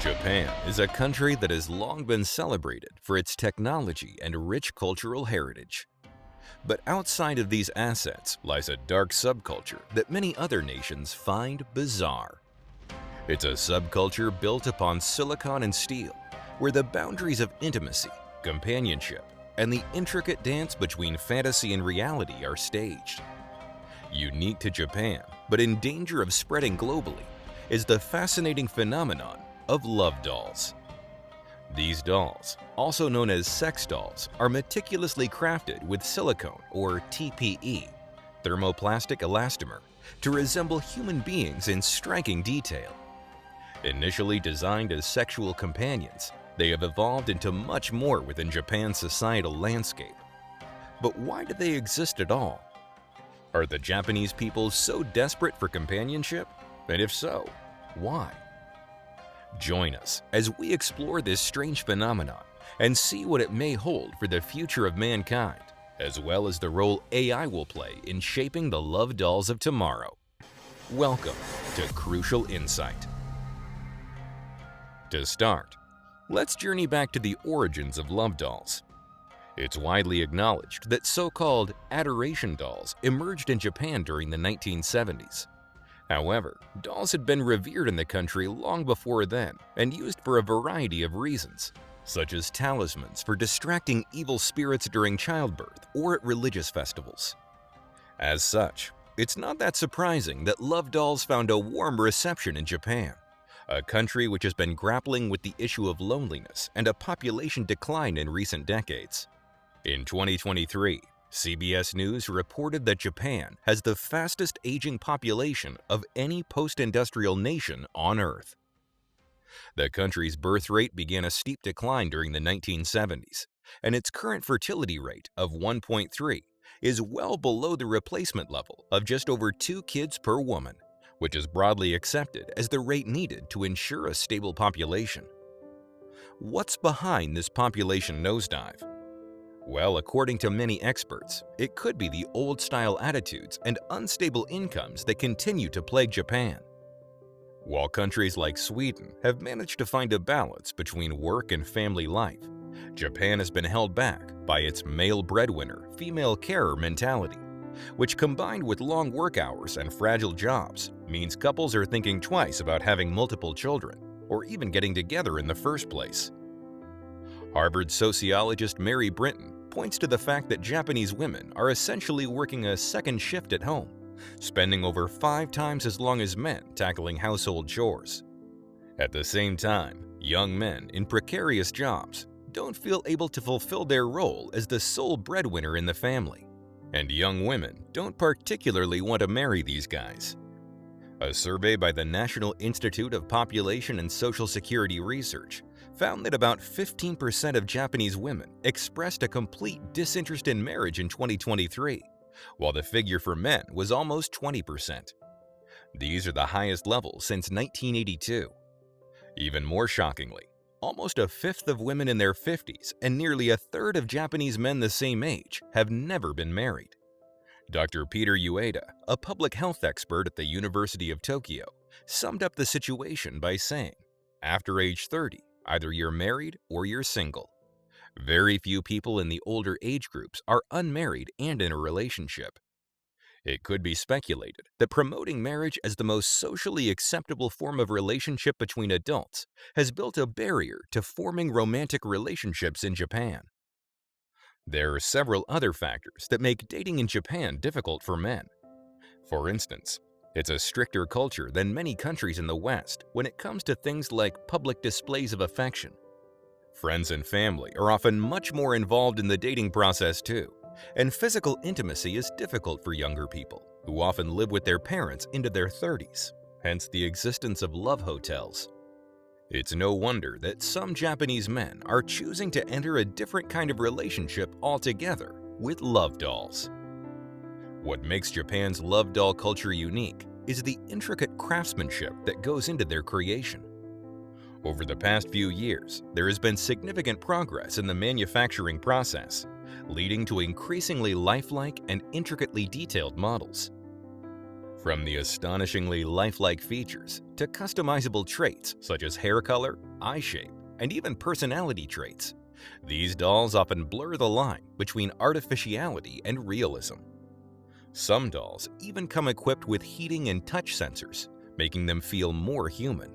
Japan is a country that has long been celebrated for its technology and rich cultural heritage. But outside of these assets lies a dark subculture that many other nations find bizarre. It's a subculture built upon silicon and steel, where the boundaries of intimacy, companionship, and the intricate dance between fantasy and reality are staged. Unique to Japan, but in danger of spreading globally, is the fascinating phenomenon of love dolls. These dolls, also known as sex dolls, are meticulously crafted with silicone or TPE, thermoplastic elastomer, to resemble human beings in striking detail. Initially designed as sexual companions, they have evolved into much more within Japan's societal landscape. But why do they exist at all? Are the Japanese people so desperate for companionship? And if so, why? Join us as we explore this strange phenomenon and see what it may hold for the future of mankind, as well as the role AI will play in shaping the love dolls of tomorrow. Welcome to Crucial Insight. To start, let's journey back to the origins of love dolls. It's widely acknowledged that so-called adoration dolls emerged in Japan during the 1970s. However, dolls had been revered in the country long before then and used for a variety of reasons, such as talismans for distracting evil spirits during childbirth or at religious festivals. As such, it's not that surprising that love dolls found a warm reception in Japan, a country which has been grappling with the issue of loneliness and a population decline in recent decades. In 2023, CBS News reported that Japan has the fastest aging population of any post-industrial nation on Earth. The country's birth rate began a steep decline during the 1970s, and its current fertility rate of 1.3 is well below the replacement level of just over 2 kids per woman, which is broadly accepted as the rate needed to ensure a stable population. What's behind this population nosedive? Well, according to many experts, it could be the old-style attitudes and unstable incomes that continue to plague Japan. While countries like Sweden have managed to find a balance between work and family life, Japan has been held back by its male breadwinner, female carer mentality, which combined with long work hours and fragile jobs means couples are thinking twice about having multiple children or even getting together in the first place. Harvard sociologist Mary Brinton points to the fact that Japanese women are essentially working a second shift at home, spending over 5 times as long as men tackling household chores. At the same time, young men in precarious jobs don't feel able to fulfill their role as the sole breadwinner in the family, and young women don't particularly want to marry these guys. A survey by the National Institute of Population and Social Security Research found that about 15% of Japanese women expressed a complete disinterest in marriage in 2023, while the figure for men was almost 20%. These are the highest levels since 1982. Even more shockingly, almost a fifth of women in their 50s and nearly a third of Japanese men the same age have never been married. Dr. Peter Ueda, a public health expert at the University of Tokyo, summed up the situation by saying, "After age 30, either you're married or you're single. Very few people in the older age groups are unmarried and in a relationship." It could be speculated that promoting marriage as the most socially acceptable form of relationship between adults has built a barrier to forming romantic relationships in Japan. There are several other factors that make dating in Japan difficult for men. For instance, it's a stricter culture than many countries in the West when it comes to things like public displays of affection. Friends and family are often much more involved in the dating process too, and physical intimacy is difficult for younger people, who often live with their parents into their 30s, hence the existence of love hotels. It's no wonder that some Japanese men are choosing to enter a different kind of relationship altogether with love dolls. What makes Japan's love doll culture unique is the intricate craftsmanship that goes into their creation. Over the past few years, there has been significant progress in the manufacturing process, leading to increasingly lifelike and intricately detailed models. From the astonishingly lifelike features to customizable traits such as hair color, eye shape, and even personality traits, these dolls often blur the line between artificiality and realism. Some dolls even come equipped with heating and touch sensors, making them feel more human.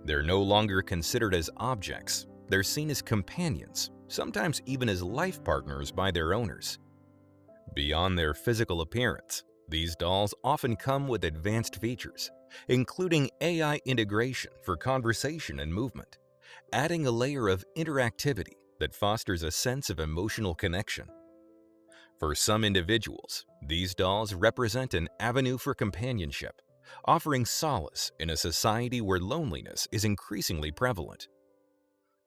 They're no longer considered as objects, they're seen as companions, sometimes even as life partners by their owners. Beyond their physical appearance, these dolls often come with advanced features, including AI integration for conversation and movement, adding a layer of interactivity that fosters a sense of emotional connection. For some individuals, these dolls represent an avenue for companionship, offering solace in a society where loneliness is increasingly prevalent.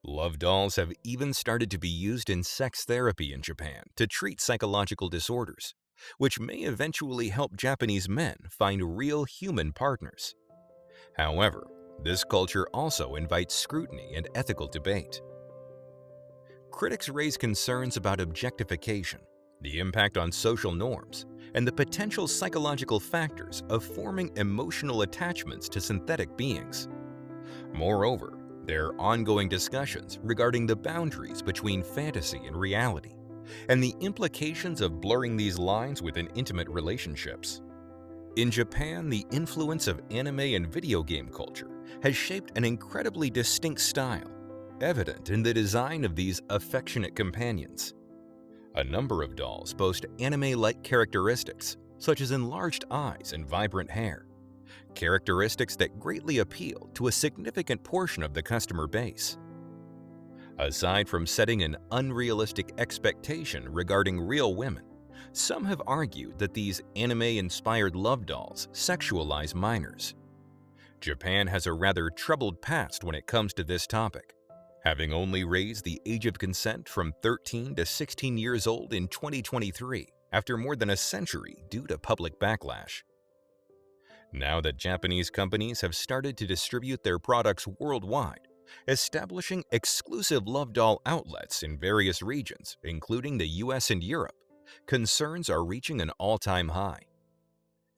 Love dolls have even started to be used in sex therapy in Japan to treat psychological disorders, which may eventually help Japanese men find real human partners. However, this culture also invites scrutiny and ethical debate. Critics raise concerns about objectification, the impact on social norms, and the potential psychological factors of forming emotional attachments to synthetic beings. Moreover, there are ongoing discussions regarding the boundaries between fantasy and reality, and the implications of blurring these lines within intimate relationships. In Japan, the influence of anime and video game culture has shaped an incredibly distinct style, evident in the design of these affectionate companions. A number of dolls boast anime-like characteristics, such as enlarged eyes and vibrant hair, characteristics that greatly appeal to a significant portion of the customer base. Aside from setting an unrealistic expectation regarding real women, some have argued that these anime-inspired love dolls sexualize minors. Japan has a rather troubled past when it comes to this topic, having only raised the age of consent from 13 to 16 years old in 2023 after more than a century due to public backlash. Now that Japanese companies have started to distribute their products worldwide, establishing exclusive love doll outlets in various regions, including the US and Europe, concerns are reaching an all-time high.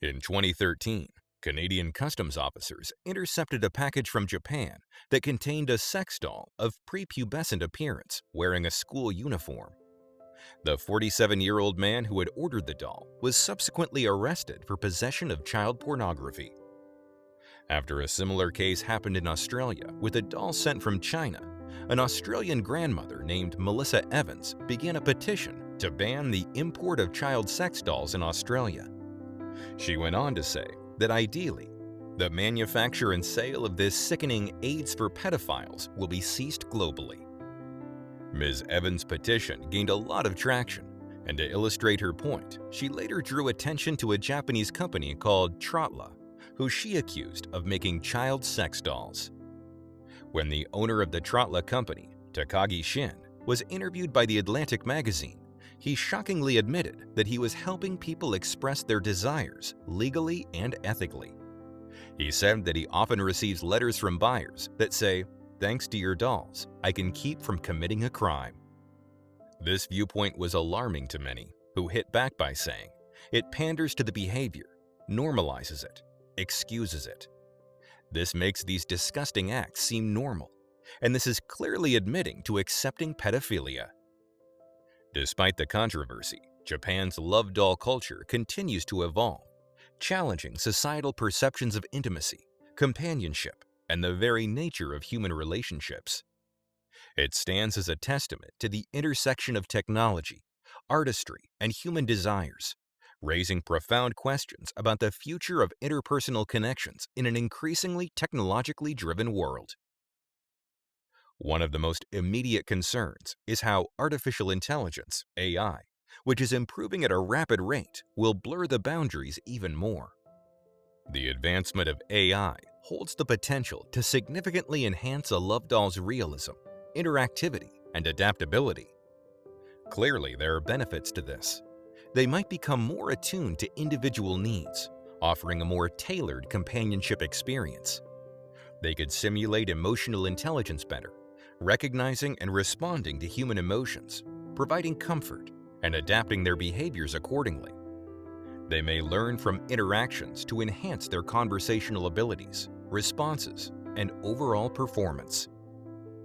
In 2013, Canadian customs officers intercepted a package from Japan that contained a sex doll of prepubescent appearance wearing a school uniform. The 47-year-old man who had ordered the doll was subsequently arrested for possession of child pornography. After a similar case happened in Australia with a doll sent from China, an Australian grandmother named Melissa Evans began a petition to ban the import of child sex dolls in Australia. She went on to say that ideally, the manufacture and sale of this sickening AIDS for pedophiles will be ceased globally. Ms. Evans' petition gained a lot of traction, and to illustrate her point, she later drew attention to a Japanese company called Trotla, who she accused of making child sex dolls. When the owner of the Trotla company, Takagi Shin, was interviewed by The Atlantic magazine, he shockingly admitted that he was helping people express their desires legally and ethically. He said that he often receives letters from buyers that say, "Thanks to your dolls, I can keep from committing a crime." This viewpoint was alarming to many, who hit back by saying, it panders to the behavior, normalizes it, excuses it. This makes these disgusting acts seem normal, and this is clearly admitting to accepting pedophilia. Despite the controversy, Japan's love doll culture continues to evolve, challenging societal perceptions of intimacy, companionship, and the very nature of human relationships. It stands as a testament to the intersection of technology, artistry, and human desires, raising profound questions about the future of interpersonal connections in an increasingly technologically driven world. One of the most immediate concerns is how artificial intelligence, AI, which is improving at a rapid rate, will blur the boundaries even more. The advancement of AI holds the potential to significantly enhance a love doll's realism, interactivity, and adaptability. Clearly, there are benefits to this. They might become more attuned to individual needs, offering a more tailored companionship experience. They could simulate emotional intelligence better, recognizing and responding to human emotions, providing comfort, and adapting their behaviors accordingly. They may learn from interactions to enhance their conversational abilities, responses, and overall performance.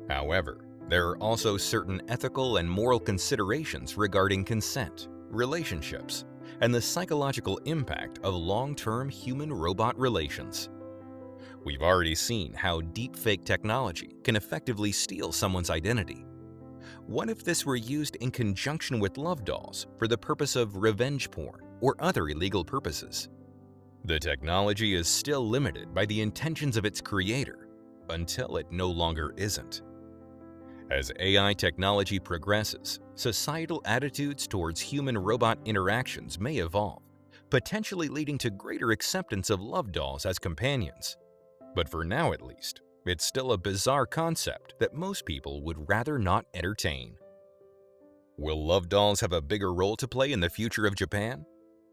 However, there are also certain ethical and moral considerations regarding consent, relationships, and the psychological impact of long-term human-robot relations. We've already seen how deepfake technology can effectively steal someone's identity. What if this were used in conjunction with love dolls for the purpose of revenge porn or other illegal purposes? The technology is still limited by the intentions of its creator until it no longer isn't. As AI technology progresses, societal attitudes towards human-robot interactions may evolve, potentially leading to greater acceptance of love dolls as companions. But for now at least, it's still a bizarre concept that most people would rather not entertain. Will love dolls have a bigger role to play in the future of Japan?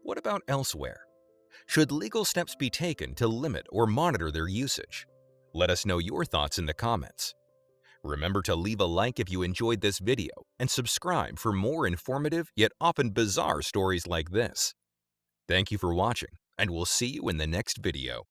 What about elsewhere? Should legal steps be taken to limit or monitor their usage? Let us know your thoughts in the comments. Remember to leave a like if you enjoyed this video and subscribe for more informative yet often bizarre stories like this. Thank you for watching, and we'll see you in the next video.